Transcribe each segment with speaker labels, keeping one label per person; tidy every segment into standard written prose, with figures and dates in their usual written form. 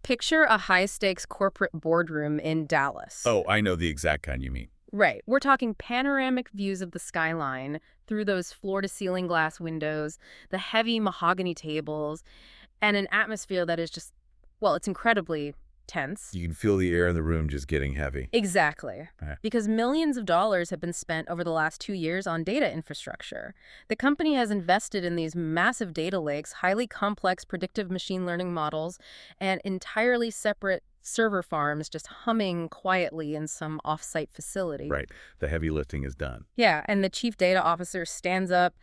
Speaker 1: Picture a high-stakes corporate boardroom in Dallas.
Speaker 2: Oh, I know the exact kind you mean.
Speaker 1: Right. We're talking panoramic views of the skyline through those floor-to-ceiling glass windows, the heavy mahogany tables, and an atmosphere that is just, well, it's incredibly tense.
Speaker 2: You can feel the air in the room just getting heavy.
Speaker 1: Exactly.
Speaker 2: Right.
Speaker 1: Because millions of dollars have been spent over the last 2 years on data infrastructure. The company has invested in these massive data lakes, highly complex predictive machine learning models, and entirely separate server farms just humming quietly in some off-site facility.
Speaker 2: Right. The heavy lifting is done.
Speaker 1: Yeah, and the chief data officer stands up,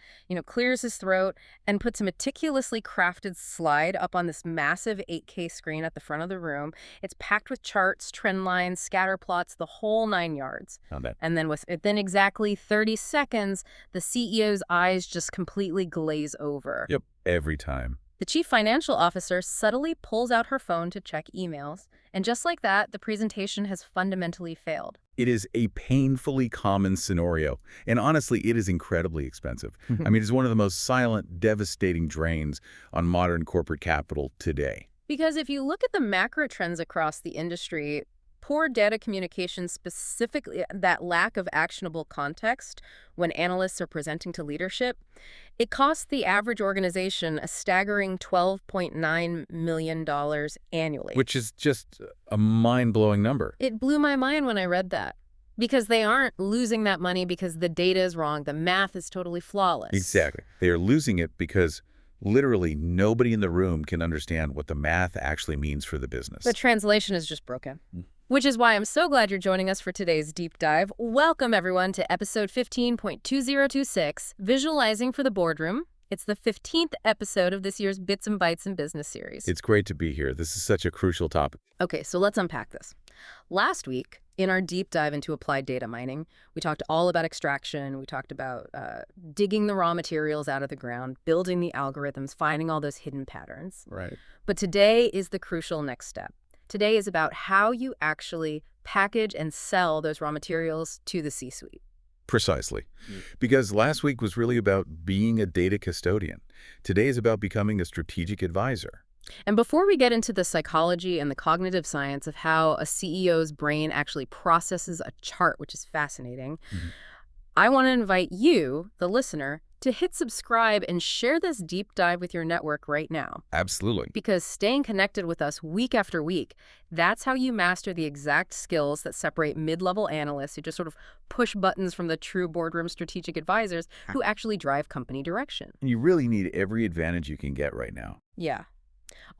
Speaker 1: clears his throat, and puts a meticulously crafted slide up on this massive 8K screen at the front of the room. It's packed with charts, trend lines, scatter plots, the whole 9 yards.
Speaker 2: Found that.
Speaker 1: And then within exactly 30 seconds, the CEO's eyes just completely glaze over.
Speaker 2: Yep. Every time.
Speaker 1: The chief financial officer subtly pulls out her phone to check emails. And just like that, the presentation has fundamentally failed.
Speaker 2: It is a painfully common scenario. And honestly, it is incredibly expensive. I mean, it's one of the most silent, devastating drains on modern corporate capital today.
Speaker 1: Because if you look at the macro trends across the industry, poor data communication, specifically that lack of actionable context when analysts are presenting to leadership, it costs the average organization a staggering $12.9 million annually.
Speaker 2: Which is just a mind-blowing number.
Speaker 1: It blew my mind when I read that. Because they aren't losing that money because the data is wrong, the math is totally flawless.
Speaker 2: Exactly. They are losing it because literally nobody in the room can understand what the math actually means for the business.
Speaker 1: The translation is just broken. Which is why I'm so glad you're joining us for today's deep dive. Welcome, everyone, to episode 15.2026, Visualizing for the Boardroom. It's the 15th episode of this year's Bits and Bytes in Business series.
Speaker 2: It's great to be here. This is such a crucial topic.
Speaker 1: Okay, so let's unpack this. Last week, in our deep dive into applied data mining, we talked all about extraction. We talked about digging the raw materials out of the ground, building the algorithms, finding all those hidden patterns.
Speaker 2: Right.
Speaker 1: But today is the crucial next step. Today is about how you actually package and sell those raw materials to the C-suite.
Speaker 2: Precisely. Because last week was really about being a data custodian. Today is about becoming a strategic advisor.
Speaker 1: And before we get into the psychology and the cognitive science of how a CEO's brain actually processes a chart, which is fascinating, I want to invite you, the listener, to hit subscribe and share this deep dive with your network right now.
Speaker 2: Absolutely.
Speaker 1: Because staying connected with us week after week, that's how you master the exact skills that separate mid-level analysts who just sort of push buttons from the true boardroom strategic advisors who actually drive company direction.
Speaker 2: You really need every advantage you can get right now.
Speaker 1: Yeah.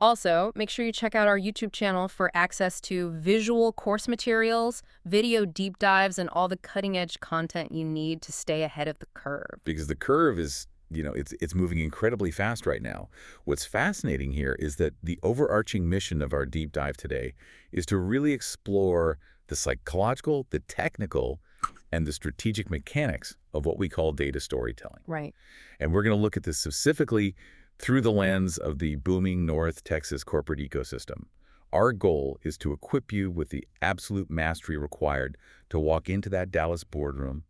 Speaker 1: Also, make sure you check out our YouTube channel for access to visual course materials, video deep dives, and all the cutting-edge content you need to stay ahead of the curve.
Speaker 2: Because the curve is, it's moving incredibly fast right now. What's fascinating here is that the overarching mission of our deep dive today is to really explore the psychological, the technical, and the strategic mechanics of what we call data storytelling.
Speaker 1: Right.
Speaker 2: And we're going to look at this specifically through the lens of the booming North Texas corporate ecosystem. Our goal is to equip you with the absolute mastery required to walk into that Dallas boardroom,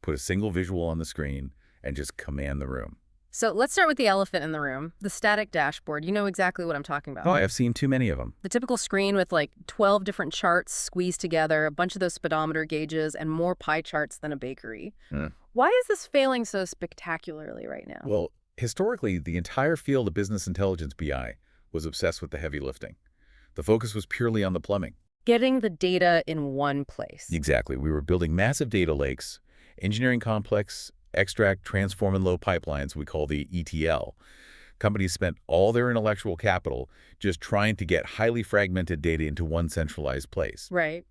Speaker 2: put a single visual on the screen, and just command the room.
Speaker 1: So let's start with the elephant in the room, the static dashboard. You know exactly what I'm talking about.
Speaker 2: Oh, I've seen too many of them.
Speaker 1: The typical screen with like 12 different charts squeezed together, a bunch of those speedometer gauges, and more pie charts than a bakery. Why is this failing so spectacularly right now?
Speaker 2: Well, historically, the entire field of business intelligence BI was obsessed with the heavy lifting. The focus was purely on the plumbing.
Speaker 1: Getting the data in one place.
Speaker 2: Exactly. We were building massive data lakes, engineering complex, extract, transform, and load pipelines we call the ETL. Companies spent all their intellectual capital just trying to get highly fragmented data into one centralized place.
Speaker 1: Right.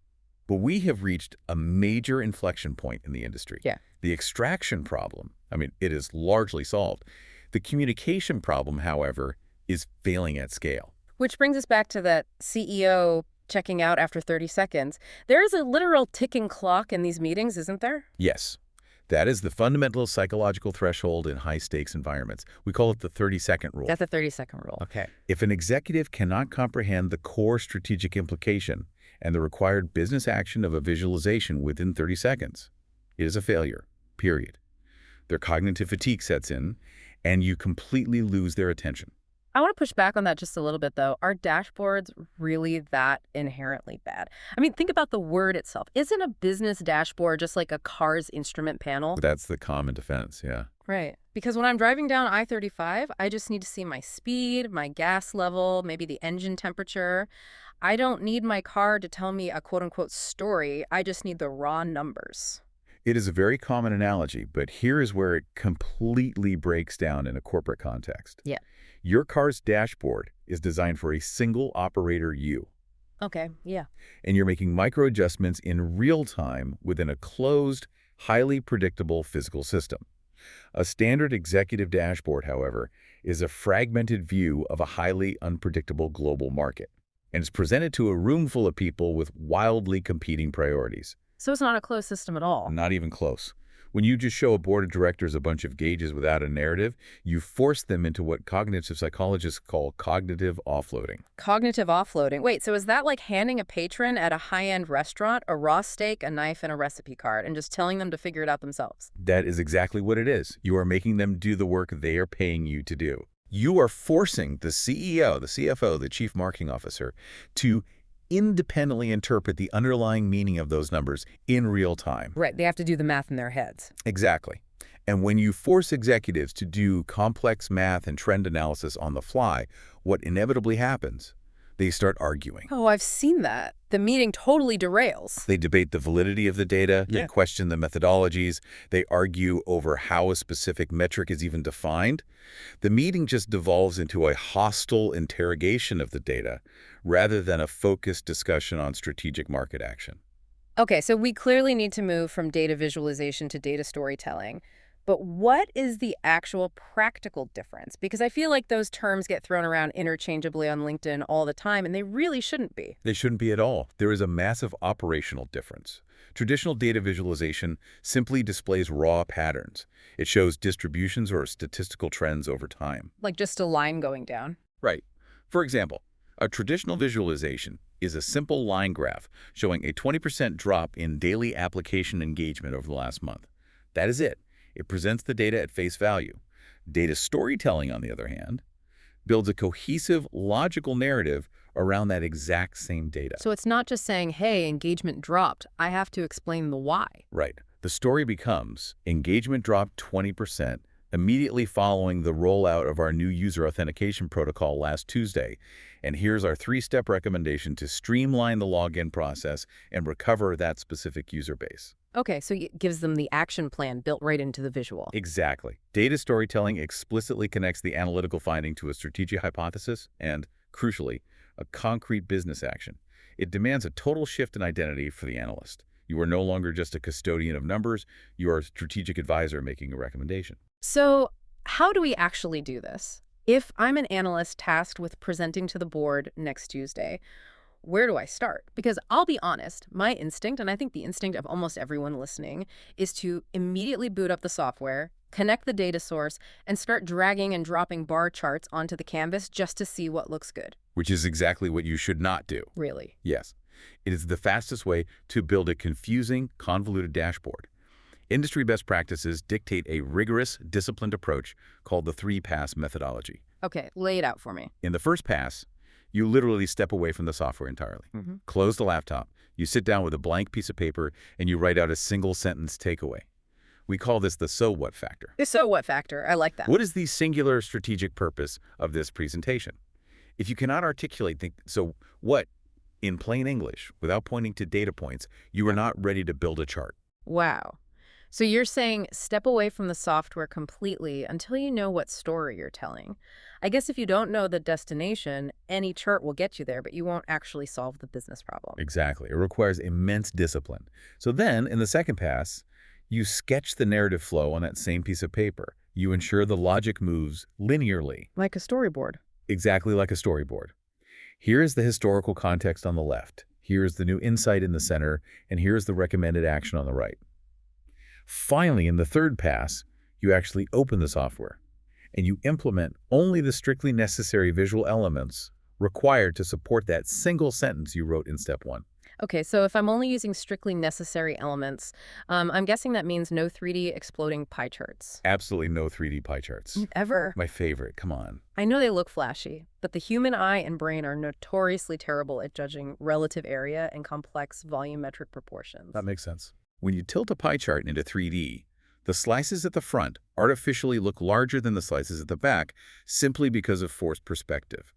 Speaker 2: But we have reached a major inflection point in the industry.
Speaker 1: Yeah.
Speaker 2: The extraction problem, it is largely solved. The communication problem, however, is failing at scale.
Speaker 1: Which brings us back to that CEO checking out after 30 seconds. There is a literal ticking clock in these meetings, isn't there?
Speaker 2: Yes. That is the fundamental psychological threshold in high-stakes environments. We call it the 30-second rule.
Speaker 1: That's the 30-second rule.
Speaker 2: Okay. If an executive cannot comprehend the core strategic implication and the required business action of a visualization within 30 seconds, it is a failure, period. Their cognitive fatigue sets in, and you completely lose their attention.
Speaker 1: I want to push back on that just a little bit, though. Are dashboards really that inherently bad? I mean, think about the word itself. Isn't a business dashboard just like a car's instrument panel?
Speaker 2: That's the common defense, yeah.
Speaker 1: Right. Because when I'm driving down I-35, I just need to see my speed, my gas level, maybe the engine temperature. I don't need my car to tell me a quote-unquote story. I just need the raw numbers.
Speaker 2: It is a very common analogy, but here is where it completely breaks down in a corporate context.
Speaker 1: Yeah.
Speaker 2: Your car's dashboard is designed for a single operator you,
Speaker 1: Okay. Yeah.
Speaker 2: and you're making micro adjustments in real time within a closed, highly predictable physical system. A standard executive dashboard, however, is a fragmented view of a highly unpredictable global market, and it's presented to a room full of people with wildly competing priorities.
Speaker 1: So it's not a closed system at all.
Speaker 2: Not even close. When you just show a board of directors a bunch of gauges without a narrative, you force them into what cognitive psychologists call cognitive offloading.
Speaker 1: Cognitive offloading. Wait, so is that like handing a patron at a high-end restaurant a raw steak, a knife, and a recipe card and just telling them to figure it out themselves?
Speaker 2: That is exactly what it is. You are making them do the work they are paying you to do. You are forcing the CEO, the CFO, the Chief Marketing Officer, to independently interpret the underlying meaning of those numbers in real time.
Speaker 1: Right, they have to do the math in their heads.
Speaker 2: Exactly. And when you force executives to do complex math and trend analysis on the fly, what inevitably happens? They start arguing.
Speaker 1: Oh, I've seen that. The meeting totally derails.
Speaker 2: They debate the validity of the data, they
Speaker 1: Yeah.
Speaker 2: question the methodologies, they argue over how a specific metric is even defined. The meeting just devolves into a hostile interrogation of the data rather than a focused discussion on strategic market action.
Speaker 1: Okay, so we clearly need to move from data visualization to data storytelling. But what is the actual practical difference? Because I feel like those terms get thrown around interchangeably on LinkedIn all the time, and they really shouldn't be.
Speaker 2: They shouldn't be at all. There is a massive operational difference. Traditional data visualization simply displays raw patterns. It shows distributions or statistical trends over time.
Speaker 1: Like just a line going down.
Speaker 2: Right. For example, a traditional visualization is a simple line graph showing a 20% drop in daily application engagement over the last month. That is it. It presents the data at face value. Data storytelling, on the other hand, builds a cohesive, logical narrative around that exact same data.
Speaker 1: So it's not just saying, hey, engagement dropped. I have to explain the why.
Speaker 2: Right. The story becomes engagement dropped 20% immediately following the rollout of our new user authentication protocol last Tuesday. And here's our 3-step recommendation to streamline the login process and recover that specific user base.
Speaker 1: Okay, so it gives them the action plan built right into the visual.
Speaker 2: Exactly. Data storytelling explicitly connects the analytical finding to a strategic hypothesis and, crucially, a concrete business action. It demands a total shift in identity for the analyst. You are no longer just a custodian of numbers, you are a strategic advisor making a recommendation.
Speaker 1: So how do we actually do this? If I'm an analyst tasked with presenting to the board next Tuesday, where do I start? Because I'll be honest, my instinct, and I think the instinct of almost everyone listening, is to immediately boot up the software, connect the data source, and start dragging and dropping bar charts onto the canvas just to see what looks good.
Speaker 2: Which is exactly what you should not do.
Speaker 1: Really?
Speaker 2: Yes. It is the fastest way to build a confusing, convoluted dashboard. Industry best practices dictate a rigorous, disciplined approach called the 3-pass methodology.
Speaker 1: Okay, lay it out for me.
Speaker 2: In the first pass, you literally step away from the software entirely. Close the laptop, you sit down with a blank piece of paper, and you write out a single-sentence takeaway. We call this the so what factor.
Speaker 1: The so what factor. I like that.
Speaker 2: What is the singular strategic purpose of this presentation? If you cannot articulate the so what in plain English without pointing to data points, you are not ready to build a chart.
Speaker 1: Wow. So you're saying step away from the software completely until you know what story you're telling. I guess if you don't know the destination, any chart will get you there, but you won't actually solve the business problem.
Speaker 2: Exactly. It requires immense discipline. So then, in the second pass, you sketch the narrative flow on that same piece of paper. You ensure the logic moves linearly.
Speaker 1: Like a storyboard.
Speaker 2: Exactly like a storyboard. Here is the historical context on the left. Here is the new insight in the center. And here is the recommended action on the right. Finally, in the third pass, you actually open the software and you implement only the strictly necessary visual elements required to support that single sentence you wrote in step 1.
Speaker 1: Okay, so if I'm only using strictly necessary elements, I'm guessing that means no 3D exploding pie charts.
Speaker 2: Absolutely no 3D pie charts.
Speaker 1: Ever.
Speaker 2: My favorite, come on.
Speaker 1: I know they look flashy, but the human eye and brain are notoriously terrible at judging relative area and complex volumetric proportions.
Speaker 2: That makes sense. When you tilt a pie chart into 3D, the slices at the front artificially look larger than the slices at the back simply because of forced perspective.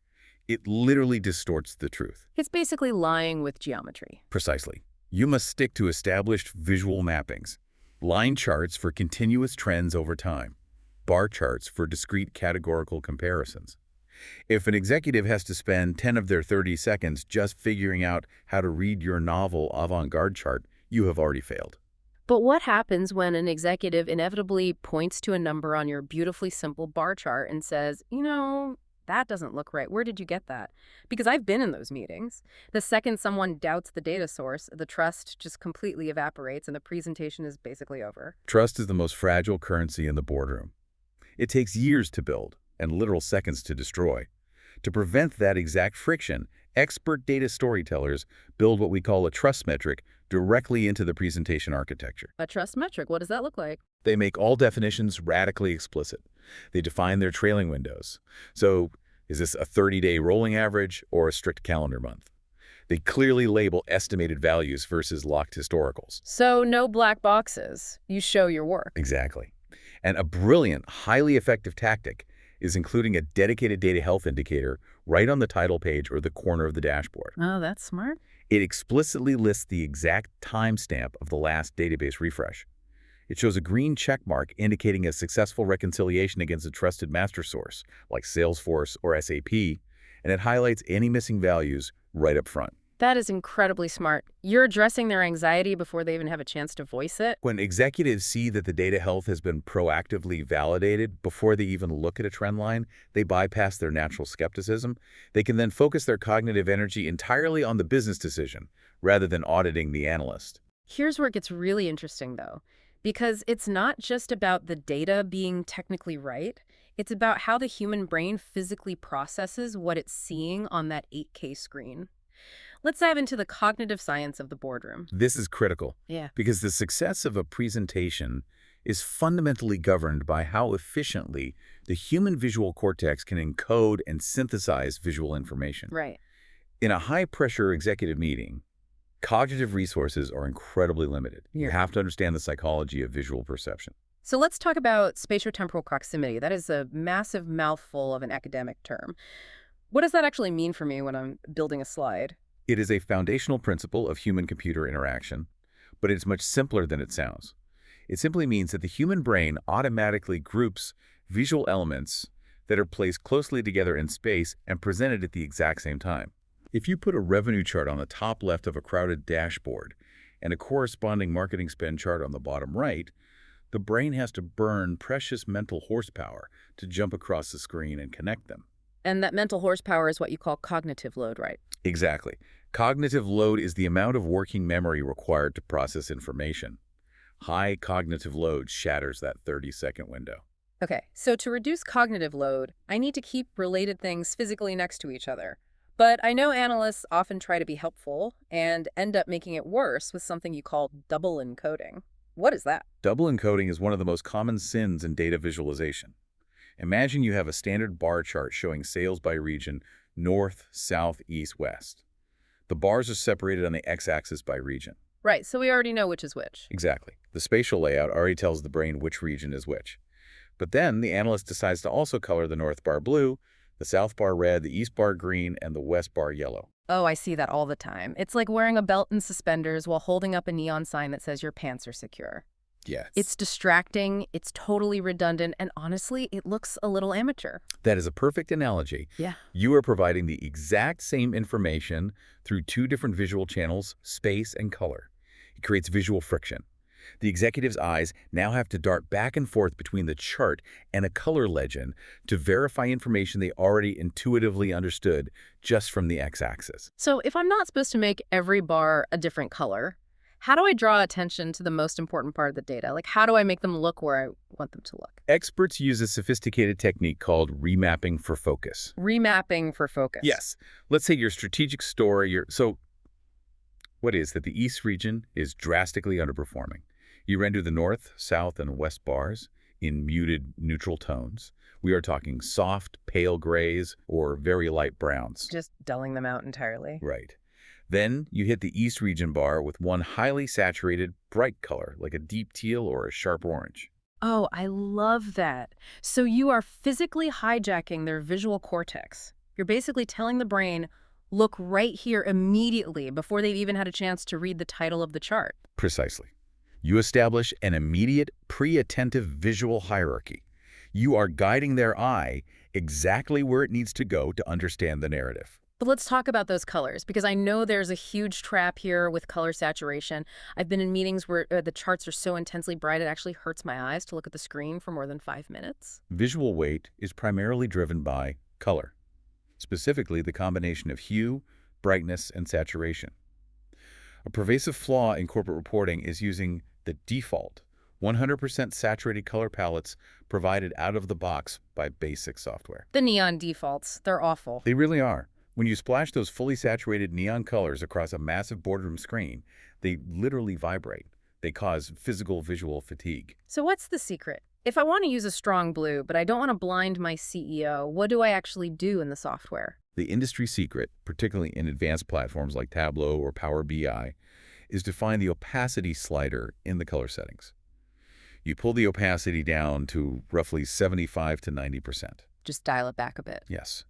Speaker 2: It literally distorts the truth.
Speaker 1: It's basically lying with geometry.
Speaker 2: Precisely. You must stick to established visual mappings. Line charts for continuous trends over time. Bar charts for discrete categorical comparisons. If an executive has to spend 10 of their 30 seconds just figuring out how to read your novel avant-garde chart, you have already failed.
Speaker 1: But what happens when an executive inevitably points to a number on your beautifully simple bar chart and says, that doesn't look right. Where did you get that? Because I've been in those meetings. The second someone doubts the data source, the trust just completely evaporates and the presentation is basically over.
Speaker 2: Trust is the most fragile currency in the boardroom. It takes years to build and literal seconds to destroy. To prevent that exact friction, expert data storytellers build what we call a trust metric directly into the presentation architecture.
Speaker 1: A trust metric, what does that look like?
Speaker 2: They make all definitions radically explicit. They define their trailing windows. So, is this a 30-day rolling average or a strict calendar month? They clearly label estimated values versus locked historicals.
Speaker 1: So no black boxes. You show your work.
Speaker 2: Exactly. And a brilliant, highly effective tactic is including a dedicated data health indicator right on the title page or the corner of the dashboard.
Speaker 1: Oh, that's smart.
Speaker 2: It explicitly lists the exact timestamp of the last database refresh. It shows a green check mark indicating a successful reconciliation against a trusted master source, like Salesforce or SAP, and it highlights any missing values right up front.
Speaker 1: That is incredibly smart. You're addressing their anxiety before they even have a chance to voice it.
Speaker 2: When executives see that the data health has been proactively validated before they even look at a trend line, they bypass their natural skepticism. They can then focus their cognitive energy entirely on the business decision, rather than auditing the analyst.
Speaker 1: Here's where it gets really interesting, though, because it's not just about the data being technically right. It's about how the human brain physically processes what it's seeing on that 8K screen. Let's dive into the cognitive science of the boardroom.
Speaker 2: This is critical
Speaker 1: Yeah.
Speaker 2: because the success of a presentation is fundamentally governed by how efficiently the human visual cortex can encode and synthesize visual information.
Speaker 1: Right.
Speaker 2: In a high-pressure executive meeting, cognitive resources are incredibly limited. You have to understand the psychology of visual perception.
Speaker 1: So let's talk about spatiotemporal proximity. That is a massive mouthful of an academic term. What does that actually mean for me when I'm building a slide?
Speaker 2: It is a foundational principle of human-computer interaction, but it's much simpler than it sounds. It simply means that the human brain automatically groups visual elements that are placed closely together in space and presented at the exact same time. If you put a revenue chart on the top left of a crowded dashboard and a corresponding marketing spend chart on the bottom right, the brain has to burn precious mental horsepower to jump across the screen and connect them.
Speaker 1: And that mental horsepower is what you call cognitive load, right?
Speaker 2: Exactly. Cognitive load is the amount of working memory required to process information. High cognitive load shatters that 30-second window.
Speaker 1: Okay, so to reduce cognitive load, I need to keep related things physically next to each other. But I know analysts often try to be helpful and end up making it worse with something you call double-encoding. What is that?
Speaker 2: Double encoding is one of the most common sins in data visualization. Imagine you have a standard bar chart showing sales by region, north, south, east, west. The bars are separated on the x-axis by region.
Speaker 1: Right, so we already know which is which.
Speaker 2: Exactly. The spatial layout already tells the brain which region is which. But then the analyst decides to also color the north bar blue, the south bar red, the east bar green, and the west bar yellow.
Speaker 1: Oh, I see that all the time. It's like wearing a belt and suspenders while holding up a neon sign that says your pants are secure.
Speaker 2: Yes.
Speaker 1: It's distracting, it's totally redundant, and honestly, it looks a little amateur.
Speaker 2: That is a perfect analogy.
Speaker 1: Yeah.
Speaker 2: You are providing the exact same information through two different visual channels, space and color. It creates visual friction. The executive's eyes now have to dart back and forth between the chart and a color legend to verify information they already intuitively understood just from the x-axis.
Speaker 1: So if I'm not supposed to make every bar a different color, how do I draw attention to the most important part of the data? Like, how do I make them look where I want them to look?
Speaker 2: Experts use a sophisticated technique called remapping for focus.
Speaker 1: Remapping for focus.
Speaker 2: Yes. Let's say your strategic story, What is that the East region is drastically underperforming. You render the North, South, and West bars in muted, neutral tones. We are talking soft, pale grays or very light browns.
Speaker 1: Just dulling them out entirely.
Speaker 2: Right. Then you hit the East region bar with one highly saturated, bright color, like a deep teal or a sharp orange.
Speaker 1: Oh, I love that. So you are physically hijacking their visual cortex. You're basically telling the brain, look right here immediately before they've even had a chance to read the title of the chart.
Speaker 2: Precisely. You establish an immediate, pre-attentive visual hierarchy. You are guiding their eye exactly where it needs to go to understand the narrative.
Speaker 1: But let's talk about those colors, because I know there's a huge trap here with color saturation. I've been in meetings where the charts are so intensely bright it actually hurts my eyes to look at the screen for more than 5 minutes.
Speaker 2: Visual weight is primarily driven by color, specifically the combination of hue, brightness, and saturation. A pervasive flaw in corporate reporting is using the default 100% saturated color palettes provided out of the box by basic software.
Speaker 1: The neon defaults, they're awful.
Speaker 2: They really are. When you splash those fully saturated neon colors across a massive boardroom screen, they literally vibrate. They cause physical visual fatigue.
Speaker 1: So what's the secret? If I want to use a strong blue, but I don't want to blind my CEO, what do I actually do in the software?
Speaker 2: The industry secret, particularly in advanced platforms like Tableau or Power BI, is to find the opacity slider in the color settings. You pull the opacity down to roughly 75 to 90%.
Speaker 1: Just dial it back a bit.
Speaker 2: Yes.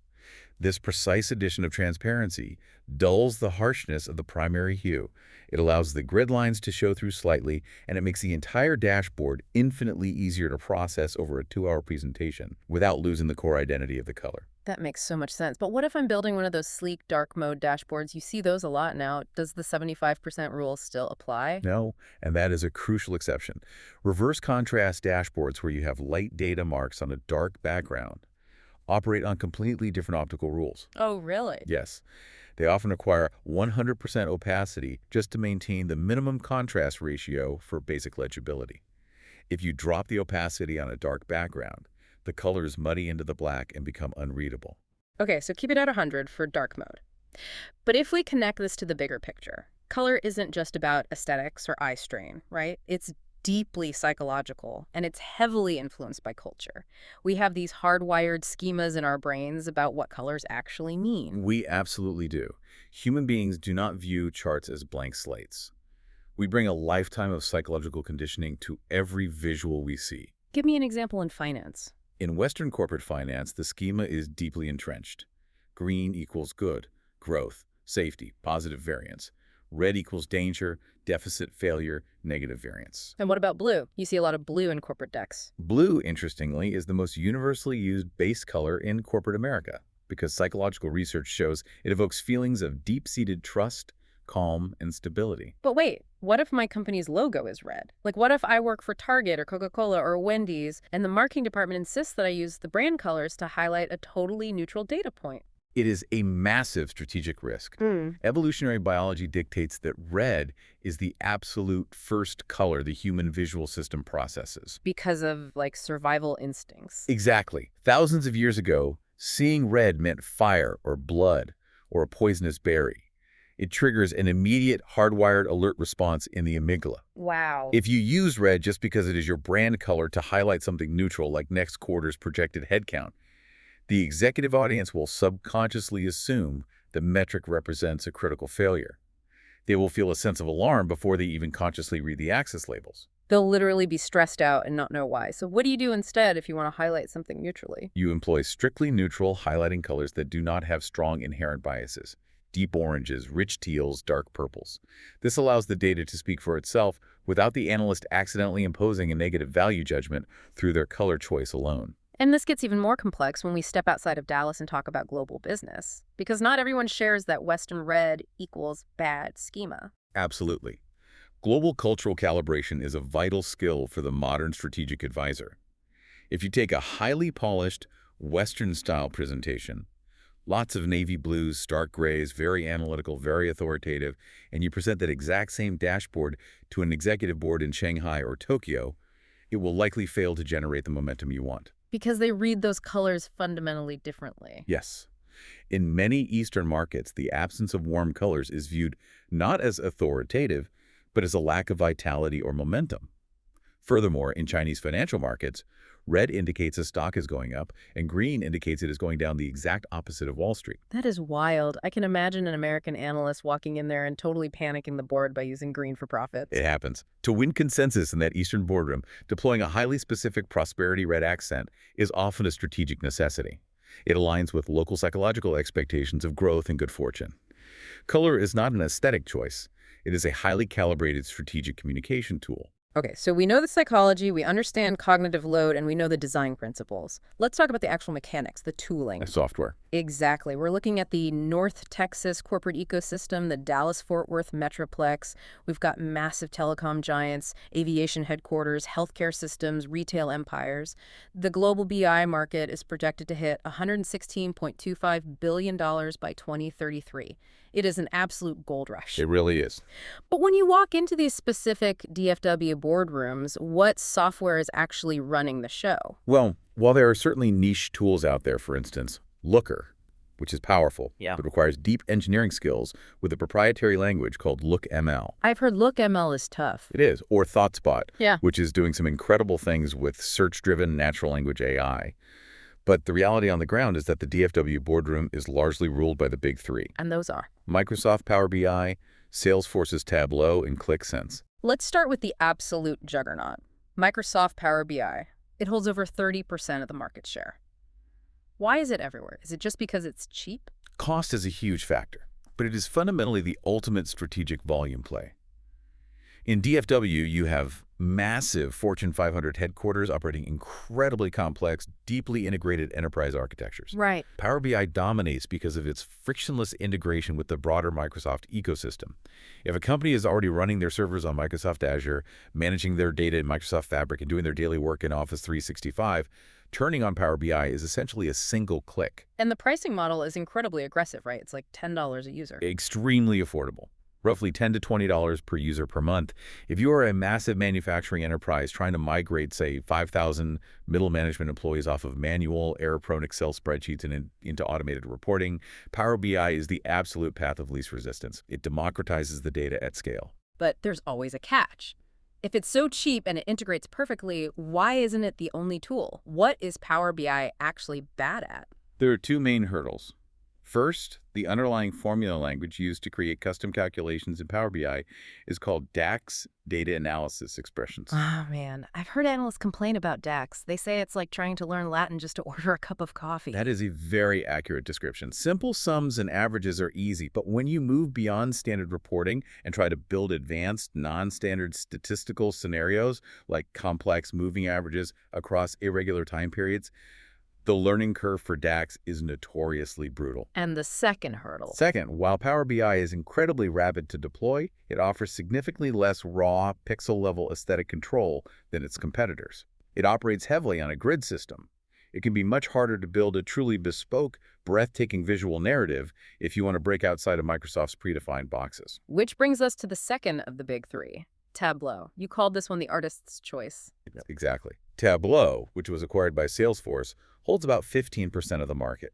Speaker 2: This precise addition of transparency dulls the harshness of the primary hue. It allows the grid lines to show through slightly, and it makes the entire dashboard infinitely easier to process over a 2-hour presentation without losing the core identity of the color.
Speaker 1: That makes so much sense. But what if I'm building one of those sleek dark mode dashboards? You see those a lot now. Does the 75% rule still apply?
Speaker 2: No, and that is a crucial exception. Reverse contrast dashboards where you have light data marks on a dark background operate on completely different optical rules.
Speaker 1: Oh, really?
Speaker 2: Yes, they often require 100% opacity just to maintain the minimum contrast ratio for basic legibility. If you drop the opacity on a dark background, the colors muddy into the black and become unreadable.
Speaker 1: Okay, so keep it at 100 for dark mode. But if we connect this to the bigger picture, color isn't just about aesthetics or eye strain, right? It's deeply psychological, and it's heavily influenced by culture. We have these hardwired schemas in our brains about what colors actually mean.
Speaker 2: We absolutely do. Human beings do not view charts as blank slates. We bring a lifetime of psychological conditioning to every visual we see.
Speaker 1: Give me an example in finance.
Speaker 2: In Western corporate finance, the schema is deeply entrenched. Green equals good, growth, safety, positive variance. Red equals danger, deficit, failure, negative variance.
Speaker 1: And what about blue? You see a lot of blue in corporate decks.
Speaker 2: Blue, interestingly, is the most universally used base color in corporate America because psychological research shows it evokes feelings of deep-seated trust, calm, and stability.
Speaker 1: But wait, what if my company's logo is red? Like, what if I work for Target or Coca-Cola or Wendy's, and the marketing department insists that I use the brand colors to highlight a totally neutral data point?
Speaker 2: It is a massive strategic risk. Evolutionary biology dictates that red is the absolute first color the human visual system processes.
Speaker 1: Because of, like, survival instincts.
Speaker 2: Exactly. Thousands of years ago, seeing red meant fire or blood or a poisonous berry. It triggers an immediate hardwired alert response in the amygdala.
Speaker 1: Wow.
Speaker 2: If you use red just because it is your brand color to highlight something neutral like next quarter's projected headcount, the executive audience will subconsciously assume the metric represents a critical failure. They will feel a sense of alarm before they even consciously read the access labels.
Speaker 1: They'll literally be stressed out and not know why. So what do you do instead if you want to highlight something neutrally?
Speaker 2: You employ strictly neutral highlighting colors that do not have strong inherent biases. Deep oranges, rich teals, dark purples. This allows the data to speak for itself without the analyst accidentally imposing a negative value judgment through their color choice alone.
Speaker 1: And this gets even more complex when we step outside of Dallas and talk about global business, because not everyone shares that Western red equals bad schema.
Speaker 2: Absolutely. Global cultural calibration is a vital skill for the modern strategic advisor. If you take a highly polished, Western-style presentation, lots of navy blues, stark grays, very analytical, very authoritative, and you present that exact same dashboard to an executive board in Shanghai or Tokyo, it will likely fail to generate the momentum you want.
Speaker 1: Because they read those colors fundamentally differently.
Speaker 2: Yes. In many Eastern markets, the absence of warm colors is viewed not as authoritative, but as a lack of vitality or momentum. Furthermore, in Chinese financial markets, red indicates a stock is going up, and green indicates it is going down, the exact opposite of Wall Street.
Speaker 1: That is wild. I can imagine an American analyst walking in there and totally panicking the board by using green for profits.
Speaker 2: It happens. To win consensus in that Eastern boardroom, deploying a highly specific prosperity red accent is often a strategic necessity. It aligns with local psychological expectations of growth and good fortune. Color is not an aesthetic choice. It is a highly calibrated strategic communication tool.
Speaker 1: Okay, so we know the psychology, we understand cognitive load, and we know the design principles. Let's talk about the actual mechanics, the tooling.
Speaker 2: Software.
Speaker 1: Exactly. We're looking at the North Texas corporate ecosystem, the Dallas-Fort Worth Metroplex. We've got massive telecom giants, aviation headquarters, healthcare systems, retail empires. The global BI market is projected to hit $116.25 billion by 2033. It is an absolute gold rush.
Speaker 2: It really is.
Speaker 1: But when you walk into these specific DFW boardrooms, what software is actually running the show?
Speaker 2: Well, while there are certainly niche tools out there, for instance, Looker, which is powerful, but requires deep engineering skills with a proprietary language called LookML.
Speaker 1: I've heard LookML is tough.
Speaker 2: It is. Or ThoughtSpot,
Speaker 1: Yeah.
Speaker 2: which is doing some incredible things with search-driven natural language AI. But the reality on the ground is that the DFW boardroom is largely ruled by the big three:
Speaker 1: And those are.
Speaker 2: Microsoft Power BI, Salesforce's Tableau, and Qlik Sense.
Speaker 1: Let's start with the absolute juggernaut, Microsoft Power BI. It holds over 30% of the market share. Why is it everywhere? Is it just because it's cheap?
Speaker 2: Cost is a huge factor, but it is fundamentally the ultimate strategic volume play. In DFW, you have massive Fortune 500 headquarters operating incredibly complex, deeply integrated enterprise architectures.
Speaker 1: Right.
Speaker 2: Power BI dominates because of its frictionless integration with the broader Microsoft ecosystem. If a company is already running their servers on Microsoft Azure, managing their data in Microsoft Fabric, and doing their daily work in Office 365, turning on Power BI is essentially a single click.
Speaker 1: And the pricing model is incredibly aggressive, right? It's like $10 a user.
Speaker 2: Extremely affordable. Roughly $10 to $20 per user per month. If you are a massive manufacturing enterprise trying to migrate, say, 5,000 middle management employees off of manual, error-prone Excel spreadsheets and into automated reporting, Power BI is the absolute path of least resistance. It democratizes the data at scale.
Speaker 1: But there's always a catch. If it's so cheap and it integrates perfectly, why isn't it the only tool? What is Power BI actually bad at?
Speaker 2: There are two main hurdles. First, the underlying formula language used to create custom calculations in Power BI is called DAX, data analysis expressions.
Speaker 1: Oh, man. I've heard analysts complain about DAX. They say it's like trying to learn Latin just to order a cup of coffee.
Speaker 2: That is a very accurate description. Simple sums and averages are easy, but when you move beyond standard reporting and try to build advanced, non-standard statistical scenarios like complex moving averages across irregular time periods, the learning curve for DAX is notoriously brutal.
Speaker 1: And the second hurdle.
Speaker 2: Second, while Power BI is incredibly rapid to deploy, it offers significantly less raw, pixel-level aesthetic control than its competitors. It operates heavily on a grid system. It can be much harder to build a truly bespoke, breathtaking visual narrative if you want to break outside of Microsoft's predefined boxes.
Speaker 1: Which brings us to the second of the big three, Tableau. You called this one the artist's choice.
Speaker 2: Exactly. Tableau, which was acquired by Salesforce, holds about 15% of the market.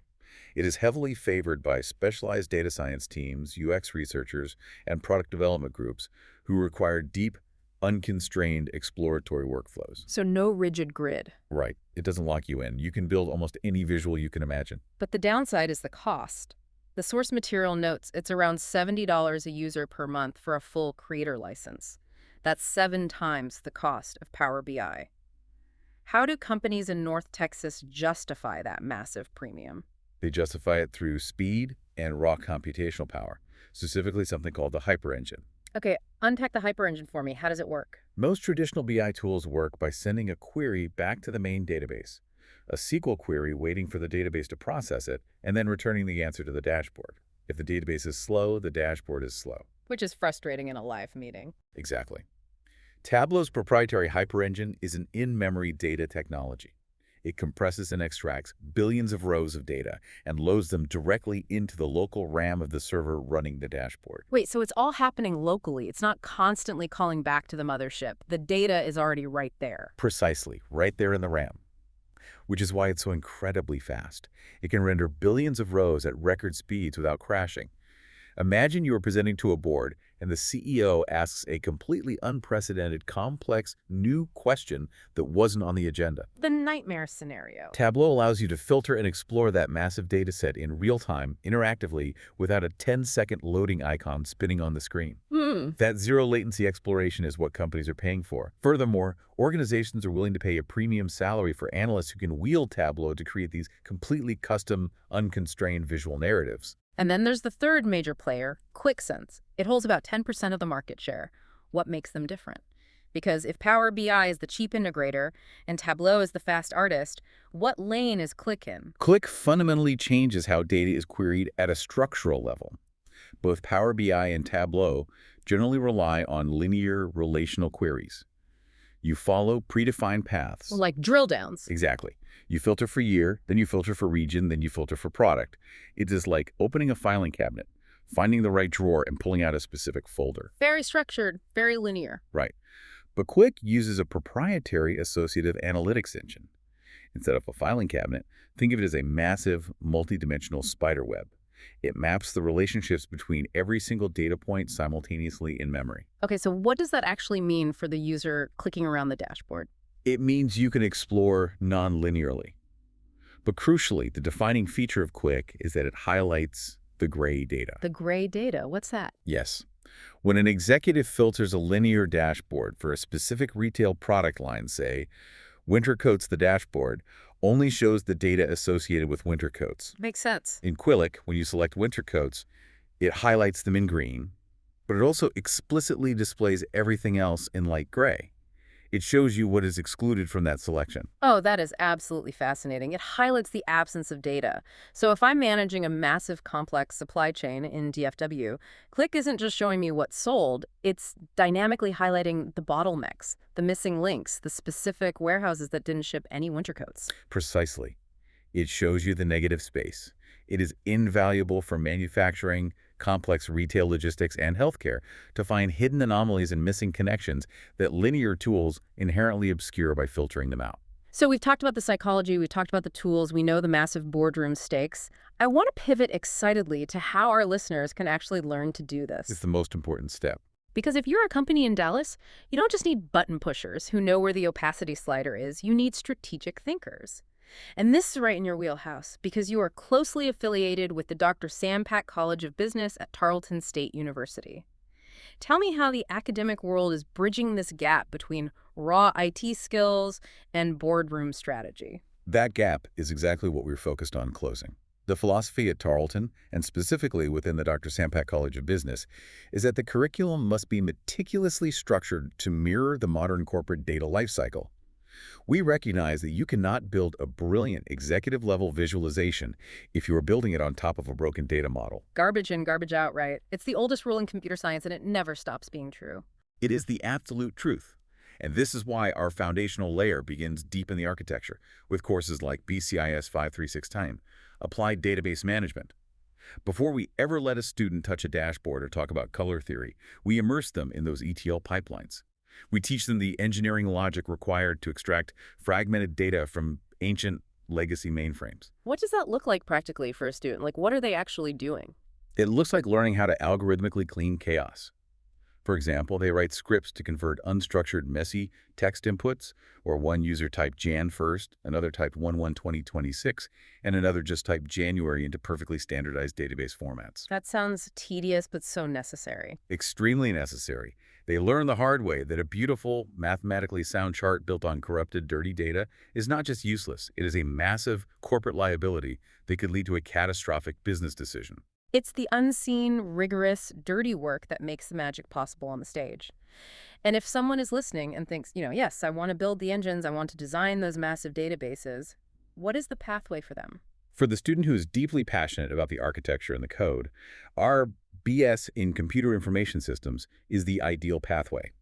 Speaker 2: It is heavily favored by specialized data science teams, UX researchers, and product development groups who require deep, unconstrained exploratory workflows.
Speaker 1: So no rigid grid.
Speaker 2: Right. It doesn't lock you in. You can build almost any visual you can imagine.
Speaker 1: But the downside is the cost. The source material notes it's around $70 a user per month for a full creator license. That's 7 times the cost of Power BI. How do companies in North Texas justify that massive premium?
Speaker 2: They justify it through speed and raw computational power, specifically something called the hyperengine.
Speaker 1: Okay, unpack the hyperengine for me. How does it work?
Speaker 2: Most traditional BI tools work by sending a query back to the main database, a SQL query waiting for the database to process it, and then returning the answer to the dashboard. If the database is slow, the dashboard is slow.
Speaker 1: Which is frustrating in a live meeting.
Speaker 2: Exactly. Tableau's proprietary hyperengine is an in-memory data technology. It compresses and extracts billions of rows of data and loads them directly into the local RAM of the server running the dashboard.
Speaker 1: Wait, so it's all happening locally. It's not constantly calling back to the mothership. The data is already right there.
Speaker 2: Precisely, right there in the RAM. which is why it's so incredibly fast. It can render billions of rows at record speeds without crashing. Imagine you are presenting to a board and the CEO asks a completely unprecedented, complex, new question that wasn't on the agenda.
Speaker 1: The nightmare scenario.
Speaker 2: Tableau allows you to filter and explore that massive data set in real time, interactively, without a 10-second loading icon spinning on the screen. That zero-latency exploration is what companies are paying for. Furthermore, organizations are willing to pay a premium salary for analysts who can wield Tableau to create these completely custom, unconstrained visual narratives.
Speaker 1: And then there's the third major player, Qlik Sense. It holds about 10% of the market share. What makes them different? Because if Power BI is the cheap integrator and Tableau is the fast artist, what lane is Qlik in?
Speaker 2: Qlik fundamentally changes how data is queried at a structural level. Both Power BI and Tableau generally rely on linear relational queries. You follow predefined paths.
Speaker 1: Like drill downs.
Speaker 2: Exactly. You filter for year, then you filter for region, then you filter for product. It is like opening a filing cabinet, finding the right drawer, and pulling out a specific folder.
Speaker 1: Very structured, very linear.
Speaker 2: Right. But Qlik uses a proprietary associative analytics engine. Instead of a filing cabinet, think of it as a massive, multidimensional spider web. It maps the relationships between every single data point simultaneously in memory.
Speaker 1: Okay, so what does that actually mean for the user clicking around the dashboard?
Speaker 2: It means you can explore non-linearly. But crucially, the defining feature of Qlik is that it highlights the gray data.
Speaker 1: The gray data, what's that?
Speaker 2: Yes. When an executive filters a linear dashboard for a specific retail product line, say, winter coats, the dashboard only shows the data associated with winter coats.
Speaker 1: Makes sense.
Speaker 2: In Qlik, when you select winter coats, it highlights them in green, but it also explicitly displays everything else in light gray. It shows you what is excluded from that selection.
Speaker 1: Oh, that is absolutely fascinating. It highlights the absence of data. So if I'm managing a massive complex supply chain in DFW, Qlik isn't just showing me what's sold, it's dynamically highlighting the bottlenecks, the missing links, the specific warehouses that didn't ship any winter coats.
Speaker 2: Precisely. It shows you the negative space. It is invaluable for manufacturing, complex retail logistics, and healthcare to find hidden anomalies and missing connections that linear tools inherently obscure by filtering them out.
Speaker 1: So we've talked about the psychology, we've talked about the tools, we know the massive boardroom stakes. I want to pivot excitedly to how our listeners can actually learn to do this.
Speaker 2: It's the most important step.
Speaker 1: Because if you're a company in Dallas, you don't just need button pushers who know where the opacity slider is, you need strategic thinkers. And this is right in your wheelhouse because you are closely affiliated with the Dr. Sam Pack College of Business at Tarleton State University. Tell me how the academic world is bridging this gap between raw IT skills and boardroom strategy.
Speaker 2: That gap is exactly what we're focused on closing. The philosophy at Tarleton, and specifically within the Dr. Sam Pack College of Business, is that the curriculum must be meticulously structured to mirror the modern corporate data lifecycle. We recognize that you cannot build a brilliant executive-level visualization if you are building it on top of a broken data model.
Speaker 1: Garbage in, garbage out, right? It's the oldest rule in computer science, and it never stops being true.
Speaker 2: It is the absolute truth. And this is why our foundational layer begins deep in the architecture, with courses like BCIS 536 Applied Database Management. Before we ever let a student touch a dashboard or talk about color theory, we immerse them in those ETL pipelines. We teach them the engineering logic required to extract fragmented data from ancient legacy mainframes.
Speaker 1: What does that look like practically for a student? Like, what are they actually doing?
Speaker 2: It looks like learning how to algorithmically clean chaos. For example, they write scripts to convert unstructured, messy text inputs, or one user typed Jan first, another typed 1/1/2026, and another just typed January into perfectly standardized database formats.
Speaker 1: That sounds tedious, but so necessary.
Speaker 2: Extremely necessary. They learn the hard way that a beautiful, mathematically sound chart built on corrupted, dirty data is not just useless, it is a massive corporate liability that could lead to a catastrophic business decision.
Speaker 1: It's the unseen, rigorous, dirty work that makes the magic possible on the stage. And if someone is listening and thinks, yes, I want to build the engines, I want to design those massive databases, what is the pathway for them?
Speaker 2: For the student who is deeply passionate about the architecture and the code, our BS in Computer Information Systems is the ideal pathway.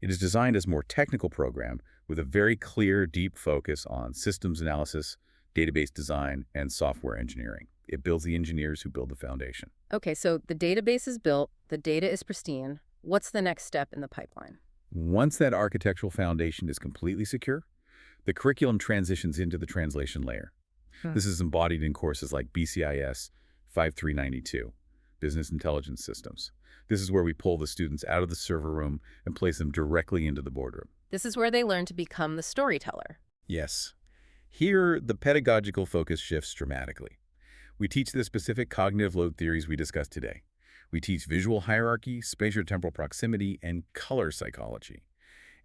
Speaker 2: It is designed as a more technical program with a very clear, deep focus on systems analysis, database design, and software engineering. It builds the engineers who build the foundation.
Speaker 1: Okay, so the database is built, the data is pristine. What's the next step in the pipeline?
Speaker 2: Once that architectural foundation is completely secure, The curriculum transitions into the translation layer.
Speaker 1: Hmm.
Speaker 2: This is embodied in courses like BCIS 5392, Business Intelligence Systems. This is where we pull the students out of the server room and place them directly into the boardroom.
Speaker 1: This is where they learn to become the storyteller.
Speaker 2: Yes. Here, the pedagogical focus shifts dramatically. We teach the specific cognitive load theories we discussed today. We teach visual hierarchy, spatiotemporal proximity, and color psychology.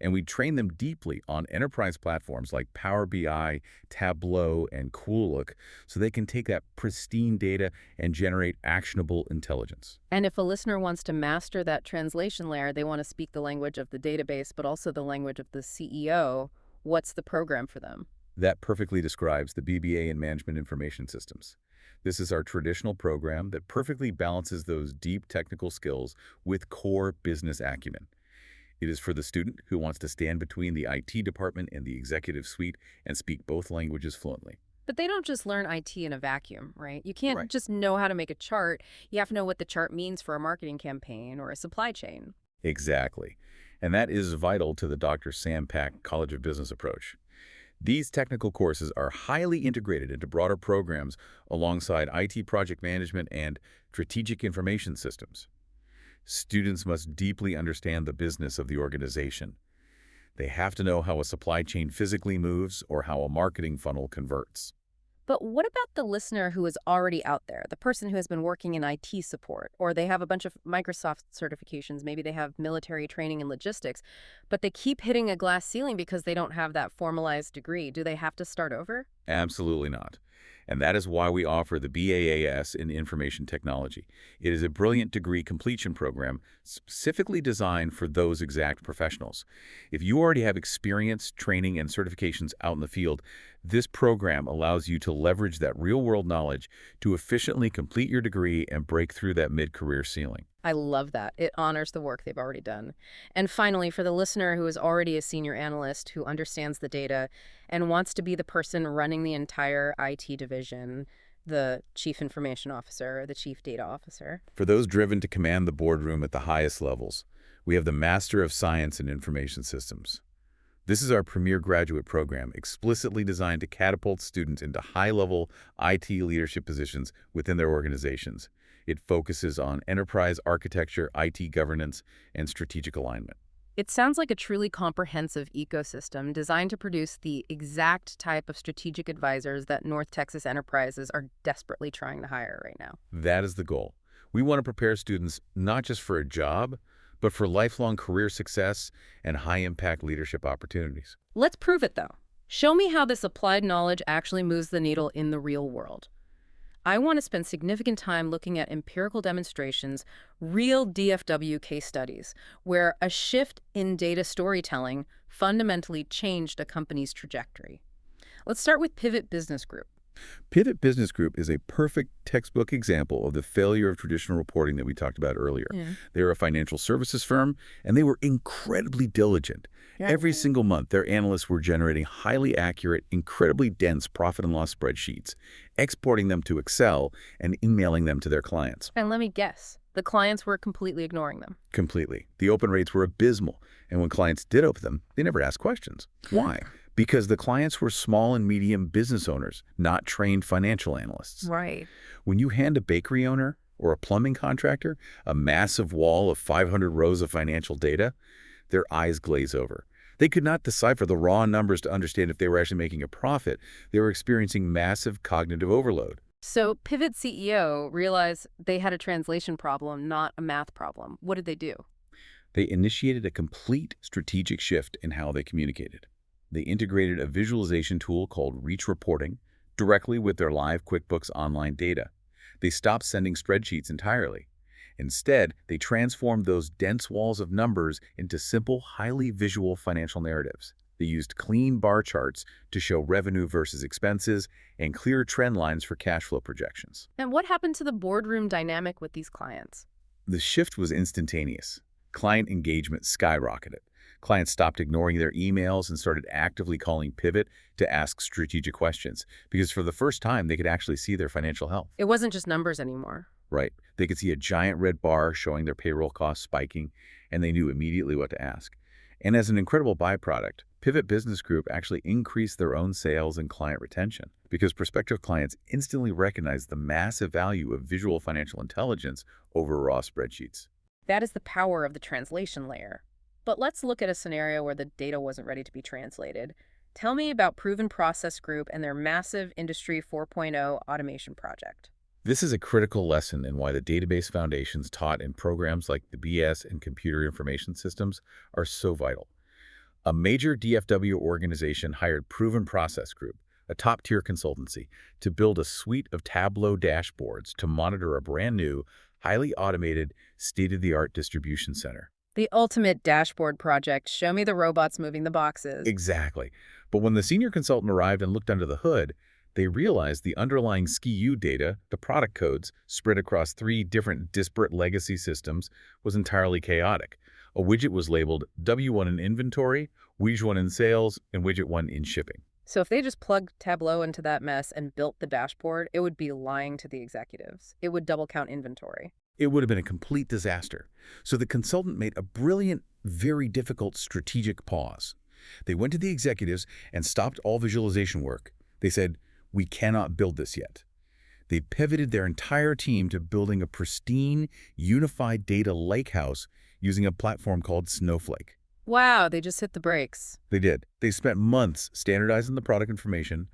Speaker 2: And we train them deeply on enterprise platforms like Power BI, Tableau, and Qlik so they can take that pristine data and generate actionable intelligence.
Speaker 1: And if a listener wants to master that translation layer, they want to speak the language of the database, but also the language of the CEO, what's the program for them?
Speaker 2: That perfectly describes the BBA in Management Information Systems. This is our traditional program that perfectly balances those deep technical skills with core business acumen. It is for the student who wants to stand between the IT department and the executive suite and speak both languages fluently.
Speaker 1: But they don't just learn IT in a vacuum, right? You can't
Speaker 2: Right.
Speaker 1: just know how to make a chart. You have to know what the chart means for a marketing campaign or a supply chain.
Speaker 2: Exactly. And that is vital to the Dr. Sam Pack College of Business approach. These technical courses are highly integrated into broader programs alongside IT project management and strategic information systems. Students must deeply understand the business of the organization. They have to know how a supply chain physically moves or how a marketing funnel converts.
Speaker 1: But what about the listener who is already out there, the person who has been working in IT support, or they have a bunch of Microsoft certifications, maybe they have military training in logistics, but they keep hitting a glass ceiling because they don't have that formalized degree? Do they have to start over?
Speaker 2: Absolutely not. And that is why we offer the BAAS in Information Technology. It is a brilliant degree completion program specifically designed for those exact professionals. If you already have experience, training, and certifications out in the field, this program allows you to leverage that real-world knowledge to efficiently complete your degree and break through that mid-career ceiling.
Speaker 1: I love that. It honors the work they've already done. And finally, for the listener who is already a senior analyst who understands the data and wants to be the person running the entire IT division, the chief information officer, the chief data officer.
Speaker 2: For those driven to command the boardroom at the highest levels, we have the Master of Science in Information Systems. This is our premier graduate program explicitly designed to catapult students into high-level IT leadership positions within their organizations. It focuses on enterprise architecture, IT governance, and strategic alignment.
Speaker 1: It sounds like a truly comprehensive ecosystem designed to produce the exact type of strategic advisors that North Texas enterprises are desperately trying to hire right now.
Speaker 2: That is the goal. We want to prepare students not just for a job, but for lifelong career success and high-impact leadership opportunities.
Speaker 1: Let's prove it, though. Show me how this applied knowledge actually moves the needle in the real world. I want to spend significant time looking at empirical demonstrations, real DFW case studies, where a shift in data storytelling fundamentally changed a company's trajectory. Let's start with Pivot Business Group.
Speaker 2: Pivot Business Group is a perfect textbook example of the failure of traditional reporting that we talked about earlier.
Speaker 1: Yeah.
Speaker 2: They are a financial services firm, and they were incredibly diligent.
Speaker 1: Yeah.
Speaker 2: Every single month, their analysts were generating highly accurate, incredibly dense profit and loss spreadsheets, exporting them to Excel, and emailing them to their clients.
Speaker 1: And let me guess, the clients were completely ignoring them.
Speaker 2: Completely. The open rates were abysmal, and when clients did open them, they never asked questions. Why? Because the clients were small and medium business owners, not trained financial analysts.
Speaker 1: Right.
Speaker 2: When you hand a bakery owner or a plumbing contractor a massive wall of 500 rows of financial data, their eyes glaze over. They could not decipher the raw numbers to understand if they were actually making a profit. They were experiencing massive cognitive overload.
Speaker 1: So Pivot CEO realized they had a translation problem, not a math problem. What did they do?
Speaker 2: They initiated a complete strategic shift in how they communicated. They integrated a visualization tool called Reach Reporting directly with their live QuickBooks Online data. They stopped sending spreadsheets entirely. Instead, they transformed those dense walls of numbers into simple, highly visual financial narratives. They used clean bar charts to show revenue versus expenses and clear trend lines for cash flow projections.
Speaker 1: And what happened to the boardroom dynamic with these clients?
Speaker 2: The shift was instantaneous. Client engagement skyrocketed. Clients stopped ignoring their emails and started actively calling Pivot to ask strategic questions because for the first time, they could actually see their financial health.
Speaker 1: It wasn't just numbers anymore.
Speaker 2: Right. They could see a giant red bar showing their payroll costs spiking, and they knew immediately what to ask. And as an incredible byproduct, Pivot Business Group actually increased their own sales and client retention because prospective clients instantly recognized the massive value of visual financial intelligence over raw spreadsheets.
Speaker 1: That is the power of the translation layer. But let's look at a scenario where the data wasn't ready to be translated. Tell me about Proven Process Group and their massive Industry 4.0 automation project.
Speaker 2: This is a critical lesson in why the database foundations taught in programs like the BS and Computer Information Systems are so vital. A major DFW organization hired Proven Process Group, a top-tier consultancy, to build a suite of Tableau dashboards to monitor a brand-new, highly automated, state-of-the-art distribution center.
Speaker 1: The ultimate dashboard project. Show me the robots moving the boxes.
Speaker 2: Exactly. But when the senior consultant arrived and looked under the hood, they realized the underlying SKU data, the product codes, spread across 3 different disparate legacy systems, was entirely chaotic. A widget was labeled W1 in inventory, Widget 1 in sales, and Widget 1 in shipping.
Speaker 1: So if they just plugged Tableau into that mess and built the dashboard, it would be lying to the executives. It would double count inventory.
Speaker 2: It would have been a complete disaster. So the consultant made a brilliant, very difficult strategic pause. They went to the executives and stopped all visualization work. They said, "We cannot build this yet." They pivoted their entire team to building a pristine, unified data lakehouse using a platform called Snowflake.
Speaker 1: Wow, they just hit the brakes.
Speaker 2: They did. They spent months standardizing the product information,